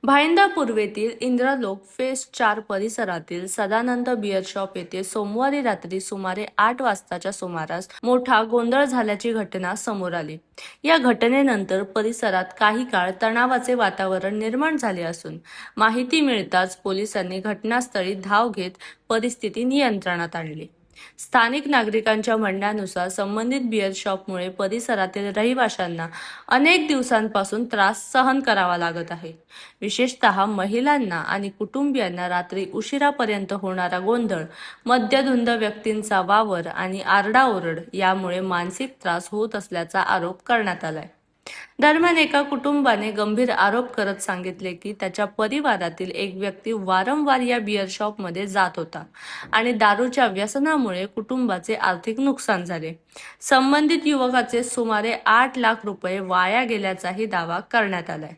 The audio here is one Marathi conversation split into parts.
भाईंदर पूर्वेतील इंद्रलोक फेज 4 परिसरातील सदानंद बिअर शॉप येथे सोमवारी रात्री सुमारे 8 वाजताच्या सुमारास मोठा गोंधळ झाल्याची घटना समोर आली। या घटनेनंतर परिसरात काही काळ तणावाचे वातावरण निर्माण झाले असून माहिती मिळताच पोलिसांनी घटनास्थळी धाव घेत परिस्थिती नियंत्रणात आणली। स्थानिक नागरिकांच्या म्हणण्यानुसार संबंधित बिअर शॉपमुळे परिसरातील रहिवाशांना अनेक दिवसांपासून त्रास सहन करावा लागत आहे। विशेषतः महिलांना आणि कुटुंबियांना रात्री उशिरापर्यंत होणारा गोंधळ, मद्यधुंद व्यक्तींचा वावर आणि आरडाओरड यामुळे मानसिक त्रास होत असल्याचा आरोप करण्यात आलाय। दरम्यान एका कुटुंबाने गंभीर आरोप करत सांगितले की त्याच्या परिवारातील एक व्यक्ती वारंवार या बिअर शॉपमध्ये जात होता आणि दारूच्या व्यसनामुळे कुटुंबाचे आर्थिक नुकसान झाले। संबंधित युवकाचे सुमारे 8 लाख रुपये वाया गेल्याचाही दावा करण्यात आलाय।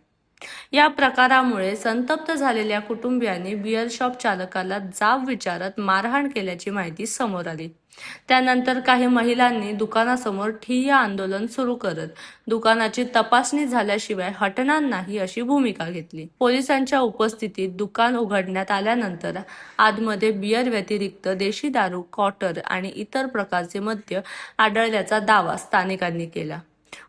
या प्रकारामुळे संतप्त झालेल्या कुटुंबियांनी बिअर शॉप चालकाला जाब विचारत मारहाण केल्याची माहिती समोर आली। त्यानंतर काही महिलांनी दुकानासमोर ठिय्या आंदोलन सुरू करत दुकानाची तपासणी झाल्याशिवाय हटणार नाही अशी भूमिका घेतली। पोलिसांच्या उपस्थितीत दुकान उघडण्यात आल्यानंतर आतमध्ये बिअर व्यतिरिक्त देशी दारू, क्वार्टर आणि इतर प्रकारचे मद्य आढळल्याचा दावा स्थानिकांनी केला।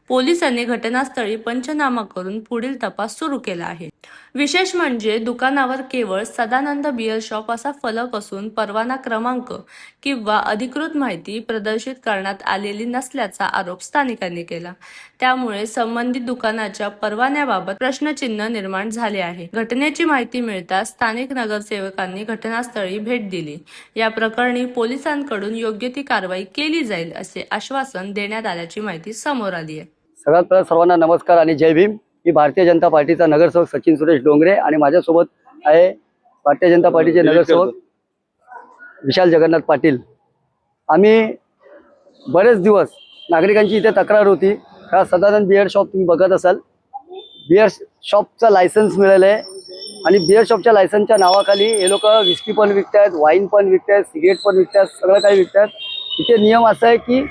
पोलिसांनी घटनास्थळी पंचनामा करून पुढील तपास सुरू केला आहे। विशेष म्हणजे दुकानावर केवळ सदानंद बिअर शॉप असा फलक असून परवाना क्रमांक किंवा अधिकृत माहिती प्रदर्शित करण्यात आलेली नसल्याचा आरोप स्थानिकांनी केला। त्यामुळे संबंधित दुकानाच्या परवान्याबाबत प्रश्नचिन्ह निर्माण झाले आहे। घटनेची माहिती मिळताच स्थानिक नगरसेवकांनी घटनास्थळी भेट दिली। या प्रकरणी पोलिसांकडून योग्य ती कारवाई केली जाईल असे आश्वासन देण्यात आल्याची माहिती समोर आली आहे। सगळ्यात पहिला सर्वांना नमस्कार आणि जय भीम। मी भारतीय जनता पार्टीचा नगरसेवक सचिन सुरेश डोंगरे आणि माझ्यासोबत आहे भारतीय जनता पार्टीचे नगरसेवक विशाल जगन्नाथ पाटील। आम्ही बरेच दिवस नागरिकांची इथे तक्रार होती का सदानंद बिअर शॉप तुम्ही बघत असाल, बिअर शॉपचा लायसन्स मिळालं आहे आणि बिअर शॉपच्या लायसन्सच्या नावाखाली हे लोक विस्की पण विकतात, वाईन पण विकतात, सिगरेट पण विकतात, सगळं काही विकतात। इथे नियम असा आहे की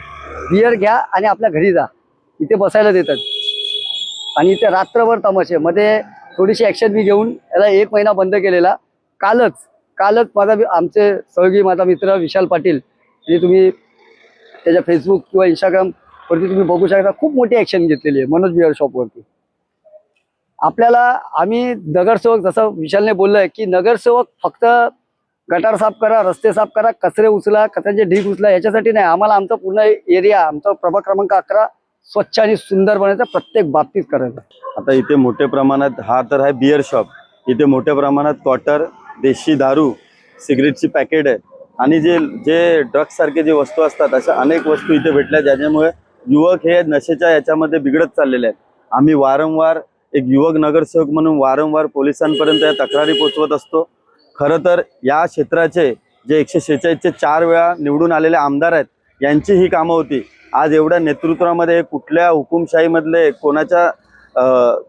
बिअर घ्या आणि आपल्या घरी जा, इथे बसायला देतात आणि इथे रात्रभर तमाशे। मध्ये थोडीशी ॲक्शन मी घेऊन याला 1 महिना बंद केलेला। कालच आमचे सहयोगी माझा मित्र विशाल पाटील आणि तुम्ही त्याच्या फेसबुक किंवा इंस्टाग्रामवरती तुम्ही बघू शकता, खूप मोठी ॲक्शन घेतलेली आहे मनोज बिअर शॉपवरती। आपल्याला आम्ही नगरसेवक, जसं विशालने बोललंय की नगरसेवक फक्त गटार साफ करा, रस्ते साफ करा, कचरे उचला, कचऱ्याचे ढीग उचला याच्यासाठी नाही, आम्हाला आमचा पूर्ण एरिया, आमचा प्रभाग क्रमांक 11 स्वच्छ आणि सुंदर बनायचा प्रत्येक बाबतीत करायचा। आता इथे मोठ्या प्रमाणात हा तर आहे बिअर शॉप, इथे मोठ्या प्रमाणात क्वार्टर, देशी दारू, सिगरेटची पॅकेट आहे आणि जे ड्रग्स सारखे जे वस्तू असतात अशा अनेक वस्तू इथे भेटल्या, ज्याच्यामुळे युवक हे नशेच्या याच्यामध्ये बिघडत चाललेले आहेत। आम्ही वारंवार एक युवक नगरसेवक म्हणून वारंवार पोलिसांपर्यंत या तक्रारी पोहोचवत असतो। खरं तर या क्षेत्राचे जे 146चे 4 वेळा निवडून आलेले आमदार आहेत यांची ही कामं होती। आज एवढ्या नेतृत्वामध्ये कुठल्या हुकुमशाहीमधले कोणाच्या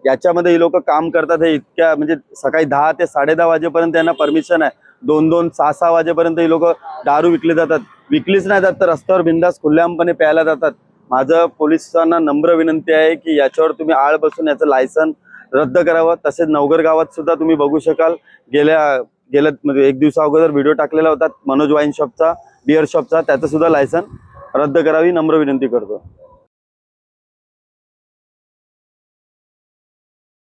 याच्यामध्ये ही लोक काम करतात हे इतक्या, म्हणजे सकाळी 10 ते 10:30 वाजेपर्यंत यांना परमिशन आहे, 2-2, 6-6 वाजेपर्यंत ही लोक दारू विकलीच नाही जात तर रस्त्यावर बिंदास खुल्लेआमपणे प्यायला जातात। माझं पोलिसांना नम्र विनंती आहे की याच्यावर तुम्ही आळ बसून याचं लायसन रद्द करावं। तसेच नवघर गावात सुद्धा तुम्ही बघू शकाल, गेल्या म्हणजे 1 दिवसा अगोदर व्हिडिओ टाकलेला होता मनोज वाईन शॉपचा, बिअर शॉपचा, त्याचं सुद्धा लायसन रद्द करावी नम्र विनंती करतो।